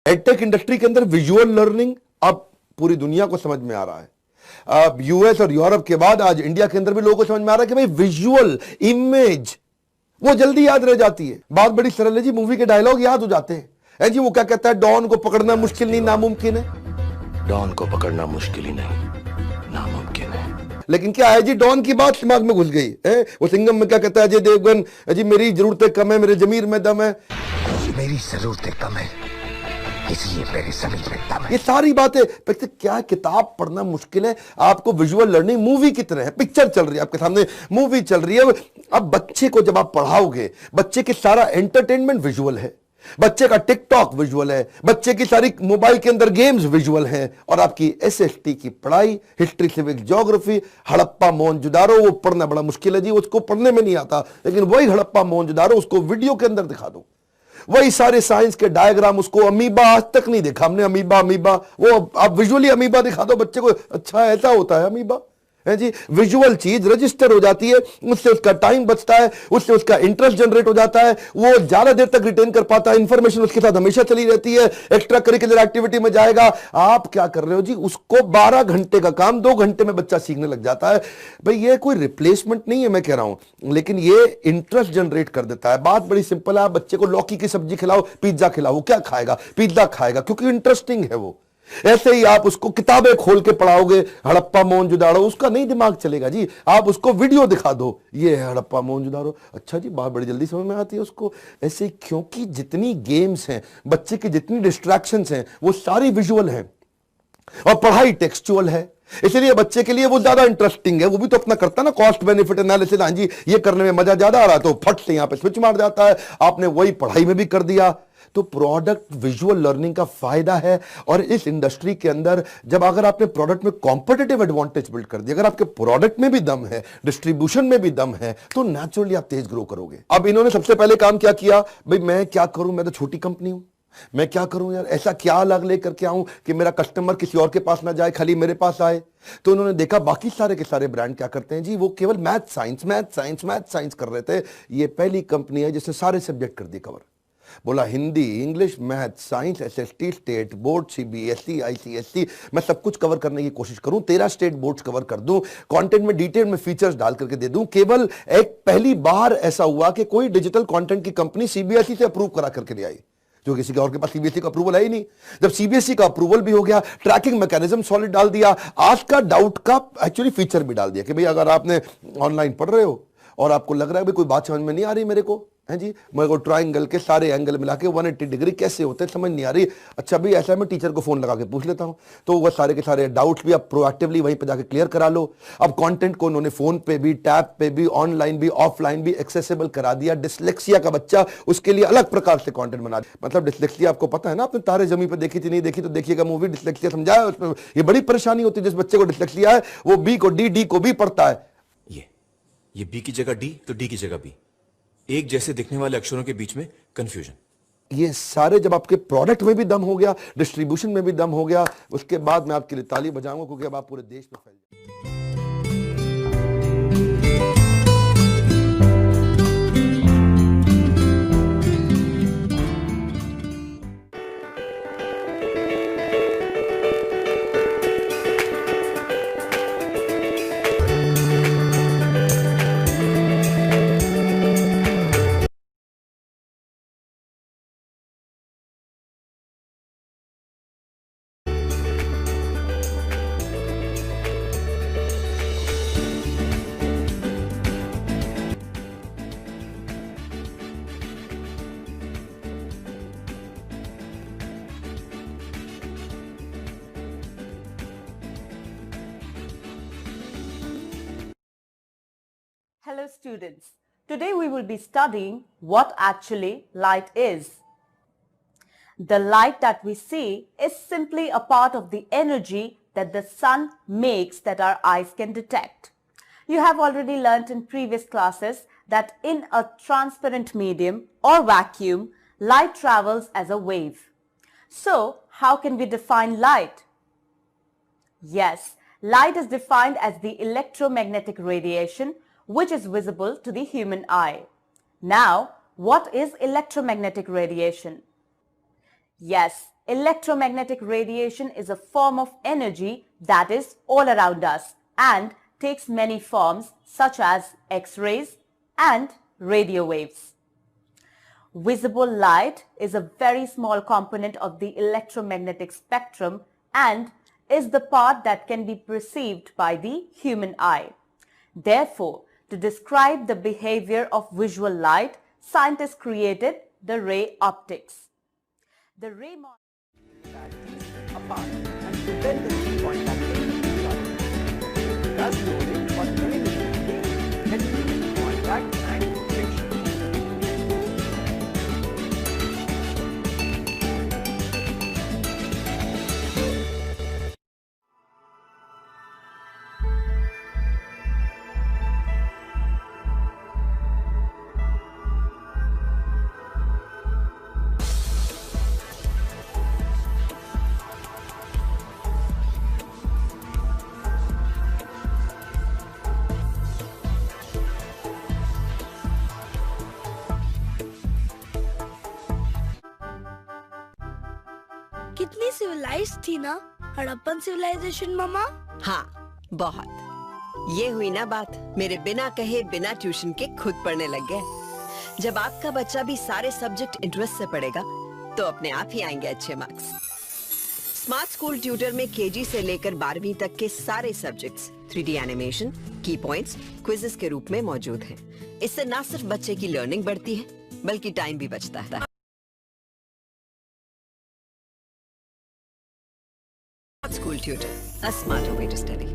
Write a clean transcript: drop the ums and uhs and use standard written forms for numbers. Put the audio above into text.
Edtech industry के अंदर visual learning अब पूरी दुनिया को समझ में आ रहा है। अब यूएस और यूरोप के बाद आज इंडिया के अंदर भी लोगों को समझ में आ रहा है कि भाई विजुअल इमेज वो जल्दी याद रह जाती है। बात बड़ी सरल है जी, मूवी के डायलॉग याद हो जाते हैं। जी वो क्या कहता है, डॉन को पकड़ना मुश्किल नहीं नामुमकिन है। डॉन को पकड़ना मुश्किल ही नहीं नामुमकिन है। लेकिन क्या है जी, डॉन की बात दिमाग में घुस गई है। वो सिंघम में क्या कहता है अजय देवगन, जी मेरी जरूरतें कम है, मेरे जमीर में दम है। मेरी जरूरतें कम है इसलिए मेरे जमीर में दम है। ये सारी बातें क्या, किताब पढ़ना मुश्किल है, आपको विजुअल लर्निंग मूवी की तरह है। पिक्चर चल रही है आपके सामने, मूवी चल रही है। अब बच्चे को जब आप पढ़ाओगे, बच्चे के सारा एंटरटेनमेंट विजुअल है, बच्चे का टिकटॉक विजुअल है, बच्चे की सारी मोबाइल के अंदर गेम्स विजुअल हैं, और आपकी एसएसटी की पढ़ाई, history civics geography, Harappa Mohenjodaro वो पढ़ना बड़ा मुश्किल है जी, उसको पढ़ने में नहीं आता। लेकिन वही हड़प्पा मोहनजोदारो उसको वीडियो के अंदर दिखा दो, वही सारे साइंस के डायग्राम, उसको अमीबा आज तक नहीं देखा हमने, अमीबा वो आप विजुअली अमीबा दिखा दो बच्चे को, अच्छा ऐसा होता है अमीबा है जी। विजुअल चीज रजिस्टर हो जाती है, उससे उसका टाइम बचता है, उससे उसका इंटरेस्ट जनरेट हो जाता है, वो ज्यादा देर तक रिटेन कर पाता है, इंफॉर्मेशन उसके साथ हमेशा चली रहती है। एक्स्ट्रा करिकुलर एक्टिविटी में जाएगा, आप क्या कर रहे हो जी, उसको 12 घंटे का काम 2 घंटे में बच्चा सीखने लग जाता है। भाई ये कोई रिप्लेसमेंट नहीं है मैं कह रहा हूं, लेकिन ये इंटरेस्ट जनरेट कर देता है। बात बड़ी सिंपल है, आप बच्चे को लौकी की सब्जी खिलाओ, पिज्जा खिलाओ, वो क्या खाएगा, पिज्जा खाएगा, क्योंकि इंटरेस्टिंग है वो। ऐसे ही आप उसको किताबें खोल के पढ़ाओगे, हड़प्पा मोहनजोदारो, उसका नहीं दिमाग चलेगा जी। आप उसको वीडियो दिखा दो, ये है हड़प्पा मोहनजोदारो, अच्छा जी, बात बड़ी जल्दी समझ में आती है उसको। ऐसे क्योंकि जितनी गेम्स हैं, बच्चे की जितनी डिस्ट्रैक्शंस हैं, वो सारी विजुअल हैं, और पढ़ाई टेक्सचुअल है, इसलिए बच्चे के लिए वो ज्यादा इंटरेस्टिंग है। वो भी तो अपना करता है ना कॉस्ट बेनिफिट एनालिसिस, हाँ जी ये करने में मजा ज्यादा आ रहा है तो फट से यहां पे स्विच मार जाता है। आपने वही पढ़ाई में भी कर दिया। तो प्रोडक्ट विजुअल लर्निंग का फायदा है। और इस इंडस्ट्री के अंदर जब अगर आपने प्रोडक्ट में कॉम्पिटिटिव एडवांटेज बिल्ड कर दिया, अगर आपके प्रोडक्ट में भी दम है, डिस्ट्रीब्यूशन में भी दम है, तो नेचुरली आप तेज ग्रो करोगे। अब इन्होंने सबसे पहले काम क्या किया, भाई मैं क्या करूं, मैं तो छोटी कंपनी हूं, मैं क्या करूं यार, ऐसा क्या अलग लेकर के आऊं कि मेरा कस्टमर किसी और के पास ना जाए, खाली मेरे पास आए। तो उन्होंने देखा बाकी सारे के सारे ब्रांड क्या करते हैं जी, वो केवल मैथ साइंस कर रहे थे। ये पहली कंपनी है जिसने सारे सब्जेक्ट कर दिए कवर। बोला Hindi, English, math, science, SST, state board, CBSE, ICSE, मैं सब कुछ कवर करने की कोशिश करूं, 13 स्टेट बोर्ड्स कवर कर दूं, कंटेंट में डिटेल में फीचर्स डाल करके दे दूं। केवल एक पहली बार ऐसा हुआ कि कोई डिजिटल कंटेंट की कंपनी सीबीएसई से अप्रूव करा करके ले आई, जो किसी के और के पास सीबीएसई का अप्रूवल है ही नहीं। जब सीबीएसई का अप्रूवल भी हो गया, ट्रैकिंग मैकेनिज्म सॉलिड डाल दिया, आज का डाउट का एक्चुअली फीचर भी डाल दिया कि भाई अगर आपने ऑनलाइन पढ़ रहे हो और आपको लग रहा है भाई कोई बात समझ में नहीं आ रही मेरे को, है जी, मेरे को ट्रायंगल के सारे एंगल मिला के 180 डिग्री कैसे होते हैं समझ नहीं आ रही, अच्छा भाई ऐसा है मैं टीचर को फोन लगा के पूछ लेता हूं। तो वो सारे के सारे डाउट्स भी आप प्रोएक्टिवली वहीं पे जाके क्लियर करा लो। अब कंटेंट को उन्होंने फोन पे भी, टैब पे भी, ऑनलाइन भी, ऑफलाइन भी एक्सेसिबल करा दिया। डिसलेक्सिया का बच्चा, उसके लिए अलग प्रकार से कंटेंट बना दिया। मतलब डिसलेक्सिया आपको पता है ना, आपने तारे जमीन पे देखी थी, नहीं देखी तो देखिएगा मूवी, डिसलेक्सिया समझाया उसमें। ये बड़ी परेशानी होती है जिस बच्चे को डिसलेक्सिया है, वो बी को डी, डी को बी पढ़ता है। ये बी की जगह डी तो डी की जगह बी, एक जैसे दिखने वाले अक्षरों के बीच में कंफ्यूजन। ये सारे जब आपके प्रोडक्ट में भी दम हो गया, डिस्ट्रीब्यूशन में भी दम हो गया, उसके बाद मैं आपके लिए ताली बजाऊंगा, क्योंकि अब आप पूरे देश में फैल जाएंगे। Hello students, today we will be studying what actually light is. The light that we see is simply a part of the energy that the sun makes that our eyes can detect. You have already learnt in previous classes that in a transparent medium or vacuum, light travels as a wave. So, how can we define light? Yes, light is defined as the electromagnetic radiation which is visible to the human eye. Now, what is electromagnetic radiation? Yes, Electromagnetic radiation is a form of energy that is all around us and takes many forms such as X-rays and radio waves. Visible light is a very small component of the electromagnetic spectrum and is the part that can be perceived by the human eye. Therefore, to describe the behavior of visual light, scientists created the ray optics. The ray apart and prevent the three-point activity thus loading or eliminating contact and friction. कितनी civilised थी ना Harappan civilisation मामा। हाँ बहुत। ये हुई ना बात, मेरे बिना कहे बिना ट्यूशन के खुद पढ़ने लग गए। जब आपका बच्चा भी सारे सब्जेक्ट इंटरेस्ट से पढ़ेगा तो अपने आप ही आएंगे अच्छे मार्क्स। स्मार्ट स्कूल ट्यूटर में केजी से लेकर 12वीं तक के सारे सब्जेक्ट्स 3D एनिमेशन, की पॉइंट्स, क्विजेस के रूप में मौजूद हैं। इससे ना सिर्फ बच्चे की लर्निंग बढ़ती है बल्कि टाइम भी बचता है। School Tutor, a smarter way to study.